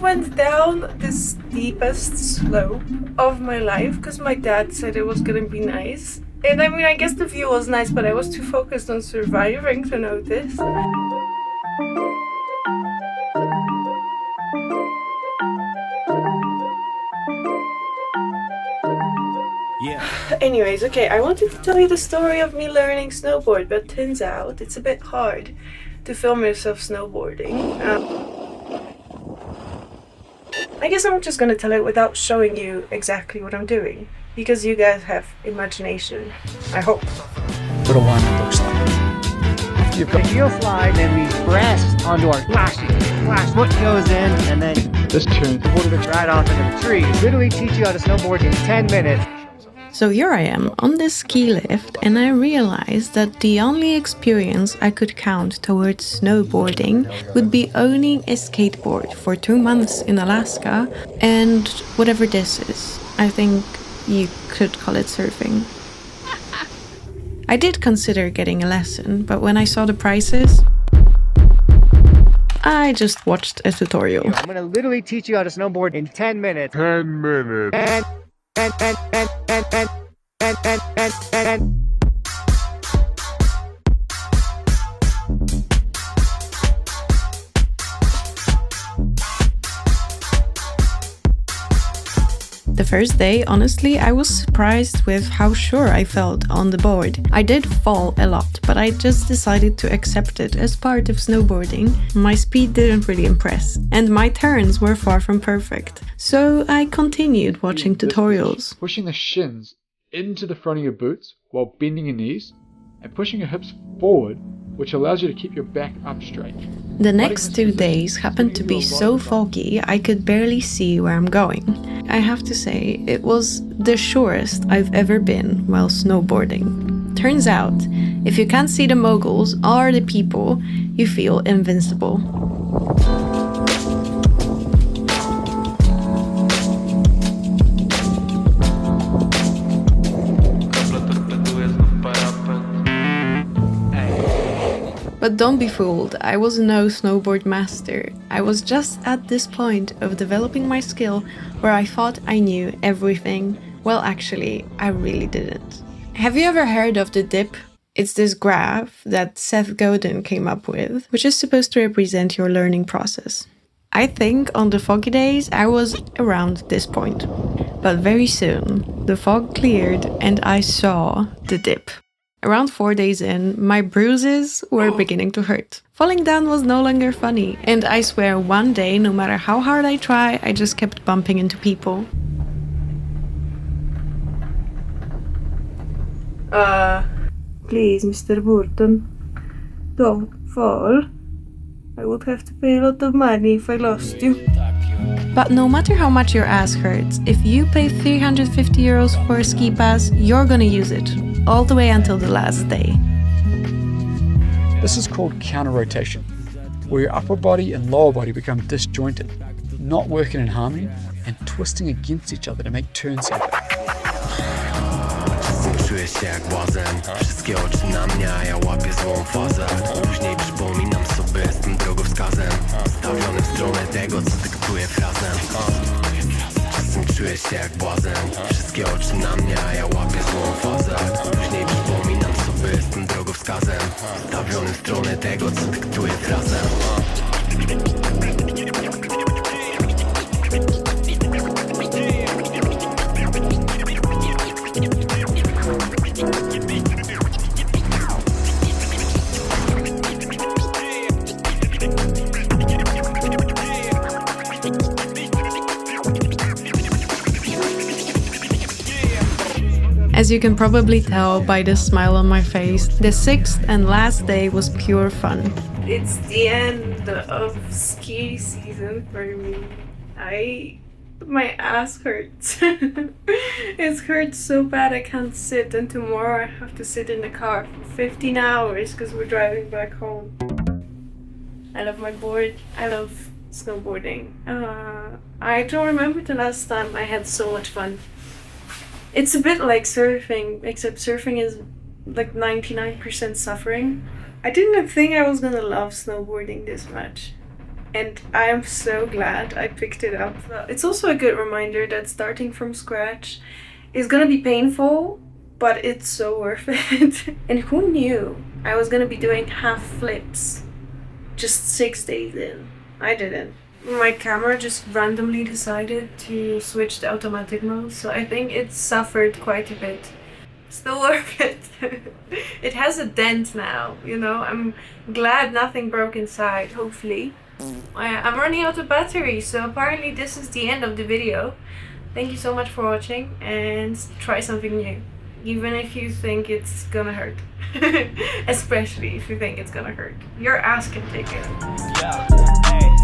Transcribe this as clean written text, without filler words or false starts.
Went down the steepest slope of my life because my dad said it was gonna be nice. And I mean, I guess the view was nice, but I was too focused on surviving to notice. Anyways, okay, I wanted to tell you the story of me learning snowboard, but turns out it's a bit hard to film yourself snowboarding. I guess I'm just gonna tell it without showing you exactly what I'm doing, because you guys have imagination, I hope. What alignment looks like. You've got a heel slide, then we press onto our flashing. Flash foot goes in, and then This turn. the board gets right off into the tree. Literally teach you how to snowboard in 10 minutes. So here I am on this ski lift, and I realized that the only experience I could count towards snowboarding would be owning a skateboard for 2 months in Alaska and whatever this is. I think you could call it surfing. I did consider getting a lesson, but when I saw the prices, I just watched a tutorial. I'm gonna literally teach you how to snowboard in 10 minutes. 10 minutes. And The first day, honestly, I was surprised with how sure I felt on the board. I did fall a lot, but I just decided to accept it as part of snowboarding. My speed didn't really impress, and my turns were far from perfect. So I continued watching tutorials. Pushing the shins into the front of your boots while bending your knees and pushing your hips forward, which allows you to keep your back up straight. The next 2 days happened to be so foggy I could barely see where I'm going. I have to say, it was the surest I've ever been while snowboarding. Turns out, if you can't see the moguls or the people, you feel invincible. But don't be fooled, I was no snowboard master. I was just at this point of developing my skill where I thought I knew everything. Well, actually, I really didn't. Have you ever heard of the dip? It's this graph that Seth Godin came up with, which is supposed to represent your learning process. I think on the foggy days I was around this point. But very soon, the fog cleared and I saw the dip. Around 4 days in, my bruises were beginning to hurt. Falling down was no longer funny, and I swear one day, no matter how hard I try, I just kept bumping into people. Please, Mr. Burton, don't fall. I would have to pay a lot of money if I lost you. But no matter how much your ass hurts, if you pay 350 euros for a ski pass, you're gonna use it, all the way until the last day. This is called counter-rotation, where your upper body and lower body become disjointed, not working in harmony, and twisting against each other to make turns happen. Czuję się jak błazen. Wszystkie oczy na mnie, a ja łapię złą fazę. Później przypominam sobie z tym drogowskazem, stawiony w stronę tego, co dyktuje frazem. Czasem czuję się jak błazen. Wszystkie oczy na mnie, a ja łapię złą fazę. Później przypominam sobie z tym drogowskazem, stawiony w stronę tego, co dyktuje frazem. As you can probably tell by the smile on my face, the 6th and last day was pure fun. It's the end of ski season for me. My ass hurts. It hurts so bad I can't sit, and tomorrow I have to sit in the car for 15 hours because we're driving back home. I love my board. I love snowboarding. I don't remember the last time I had so much fun. It's a bit like surfing, except surfing is like 99% suffering. I didn't think I was gonna love snowboarding this much. And I am so glad I picked it up. It's also a good reminder that starting from scratch is gonna be painful, but it's so worth it. And who knew I was gonna be doing half flips just 6 days in? I didn't. My camera just randomly decided to switch to automatic mode, so I think it suffered quite a bit. Still worth it. It has a dent now, you know. I'm glad nothing broke inside, hopefully. I'm running out of battery, so apparently this is the end of the video. Thank you so much for watching, and try something new. Even if you think it's gonna hurt. Especially if you think it's gonna hurt. Your ass can take it. Yeah, hey.